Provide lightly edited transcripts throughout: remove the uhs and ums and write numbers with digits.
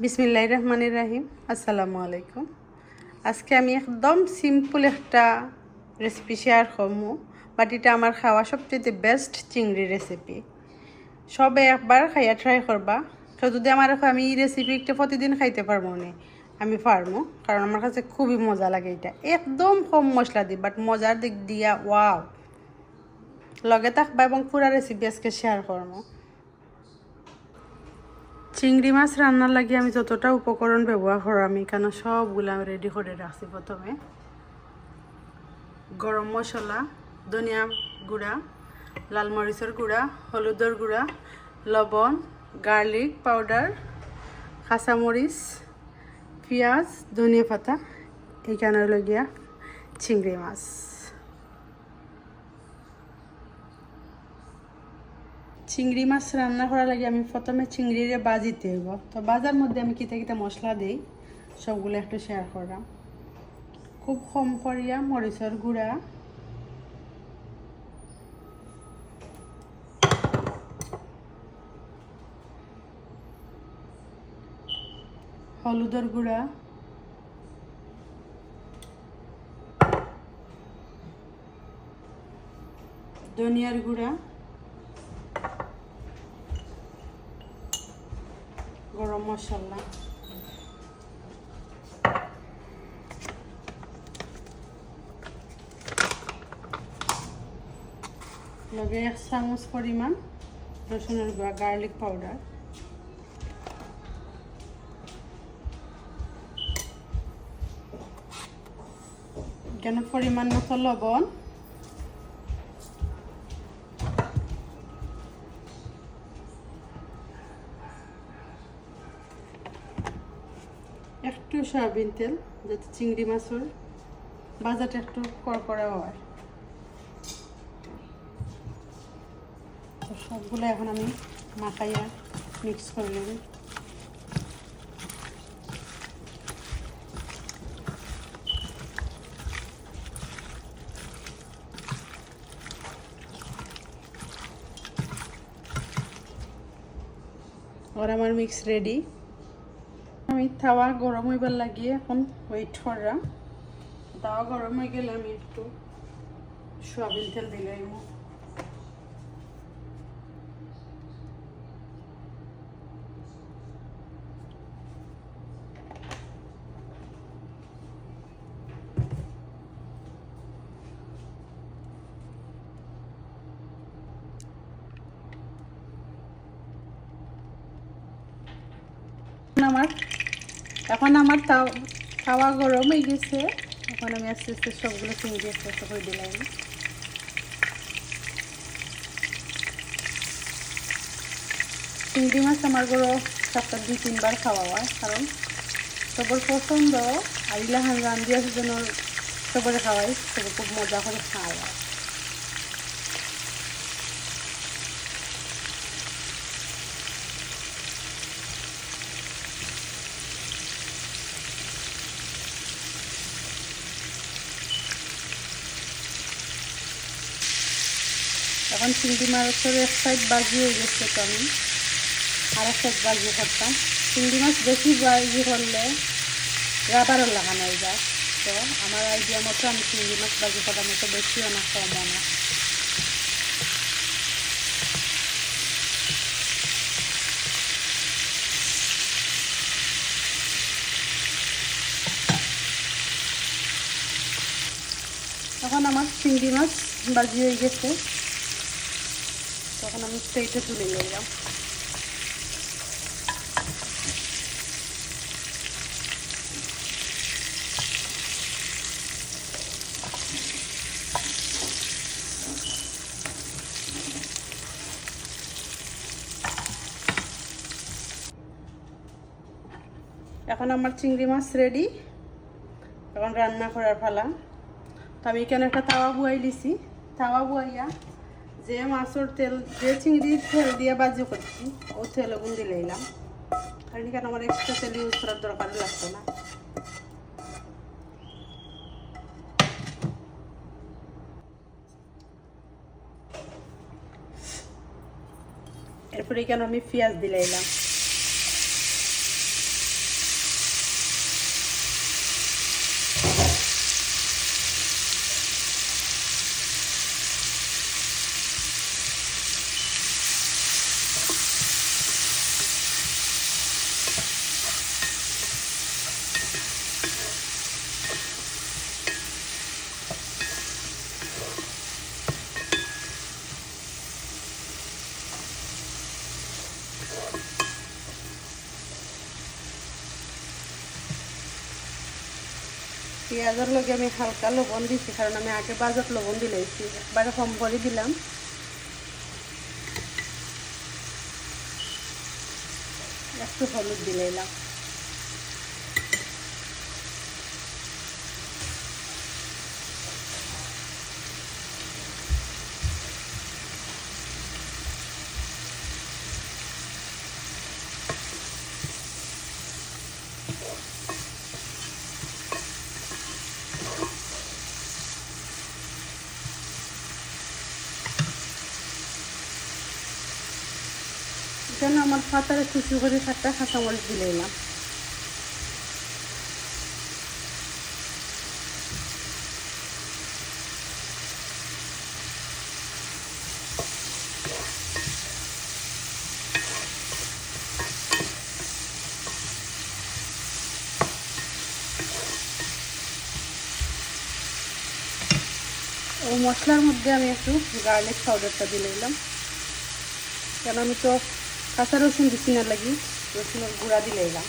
বিসমিল্লাহির রহমানির রহিম। আসসালামু আলাইকুম। আজকে আমি একদম সিম্পল একটা রেসিপি শেয়ার করবো, বাট এটা আমার খাওয়া সবচেয়ে বেস্ট চিংড়ি রেসিপি। সবে একবার খাইয়া ট্রাই করবা। তো যদি আমার আমি এই রেসিপি একটা প্রতিদিন খাইতে পারবো না, আমি পারবো, কারণ আমার কাছে খুবই মজা লাগে। এটা একদম কম মশলা দিই, বাট মজার দিক দিয়া ওয়াও। লগে থাকবা এবং পুরা রেসিপি আজকে শেয়ার করবো। চিংড়ি মাছ রান্নার লাগে আমি যতটা উপকরণ ব্যবহার করি, আমি এখানে সবগুলো আমি রেডি করে রাখছি। প্রথমে গরম মশলা, ধনিয়া গুঁড়া, লাল মরিচের গুঁড়া, হলুদের গুঁড়া, লবণ, গার্লিক পাউডার, কাঁচামরিচ, পেঁয়াজ, ধনিয়া পাতা, এইখানে লগিয়া চিংড়ি মাছ। চিংড়ি মাছ রান্না করার লাগে আমি প্রথমে চিংড়িরে বাজিতে হইব। তো বাজার মধ্যে আমি কিতা কিতা মশলা দিই সবগুলো একটু শেয়ার করলাম। খুব কম করিয়া মরিচের গুঁড়া, হলুদের গুঁড়া, ধনিয়ার গুঁড়া, গরম মশলা, লগে 1 চামচ পরিমাণ রসুনের গুঁড়া, গার্লিক পাউডার, এখানে পরিমাণ মতো লবণ, একটু সয়াবিন তেল, যাতে চিংড়ি মাছের ভাজাটা একটু কড়কড়া হয়। তো সবগুলো এখন আমি মাখাইয়া মিক্স করে নেব। আর আমার মিক্স রেডি। আমি তাওয়া গরম হইবার লাগিয়ে এখন ওয়েট করলাম। তাওয়া গরম হয়ে গেলে আমি একটু সয়াবিন তেল দিলাম। এখন আমার তাওয়া গরম হয়ে গেছে। এখন আমি আস্তে আস্তে সবগুলো চিংড়ি আস্তে আস্তে করে দিলাম। চিংড়ি মাছ আমার গরো সপ্তাহে 2-3 বার খাওয়া হয়, কারণ সবার পছন্দ। আর ইলাহান রান্ধি আছে যেন সবারে খাওয়াই, সবাই খুব মজা করে খাওয়া হয়। এখন চিংড়ি মাছের এক সাইড বাজি হয়ে গেছে, তো আমি আর এক সাইড বাজি করতাম। চিংড়ি মাছ বেশি বাজি করলে রাবারও লাগানো হয়ে যায়। তো আমার আইডিয়া মতো আমি চিংড়ি মাছ বাজি করার মতো বেশিও না কমও না। তখন আমার চিংড়ি মাছ বাজি হয়ে গেছে, তখন আমি প্লেটে তুলে নিলাম। এখন আমার চিংড়ি মাছ রেডি, এখন রান্না করার পালা। তো আমি এখানে একটা তাওয়া বুয়াই দিছি। তাওয়া বুয়াইয়া যে মাছের তেল, যে চিংড়ির তেল দিয়ে বাজি করছি, ও তেল গুণ দিলে এলাম। কারণ এখানে আমার এক্সট্রা তেল ইউজ করার দরকার লাগতো না। এরপরে এখানে আমি পেঁয়াজ দিলে এলাম। পেঁয়াজের লগে আমি হালকা লবণ দিছি, কারণ আমি আগে বাজার লবণ দিলেছি, একবারে কম করে দিলাম। একটু হলুদ দিলাম। এখানে আমার পাতারে কুচি করে 7টা কাঁচামরিচ দিলাম। ও মশলার মধ্যে আমি একটু গার্লিক পাউডারটা দিলাম, কেন আমি তো কাঁচা রসুন দিছি না, লাগি রসুনের গুঁড়া দিলাম।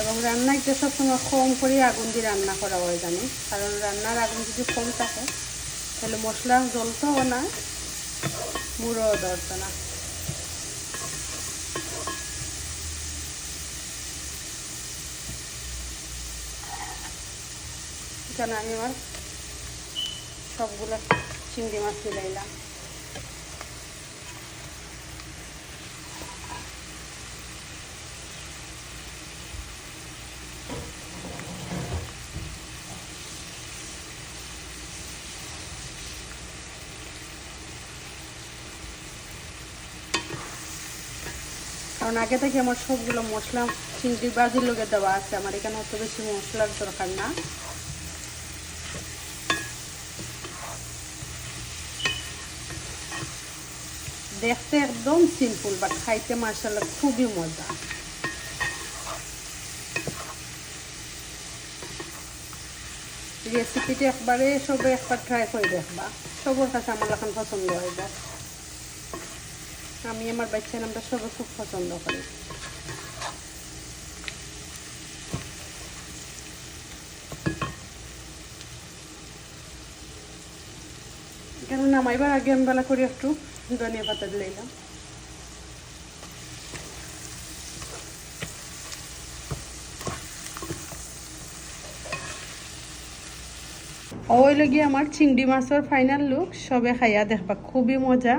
এবং রান্নাটা সবসময় কম করে আগুন দিয়ে রান্না করা হয় জানি, কারণ রান্নার আগুন যদি কম থাকে তাহলে মশলা জ্বলতেও না, মুড়োও ধরতো না। এখানে আমি আমার সবগুলো চিংড়ি মাছ দিলাম। কারণ আগে থেকে আমার সবগুলো মশলা চিংড়ি বাজির লগে দেওয়া আছে, আমার এখানে অত বেশি মশলার দরকার না। দেখতে একদম সিম্পল, বাট খাইতে মাশাআল্লাহ খুবই মজা। রেসিপিটা একবারে সবাই একবার ট্রাই করে দেখবা, সবার কাছে আমার এখন পছন্দ হইব। আমি আমার বাচ্চার আমরা সবাই খুব পছন্দ করি। কেন নামাইবার আগে আমি বেলা করে একটু ধনিয়া পাতা দিলাম। ওই লগিয়ে আমার চিংড়ি মাছের ফাইনাল লুক, সবে খাইয়া দেখবা খুবই মজা।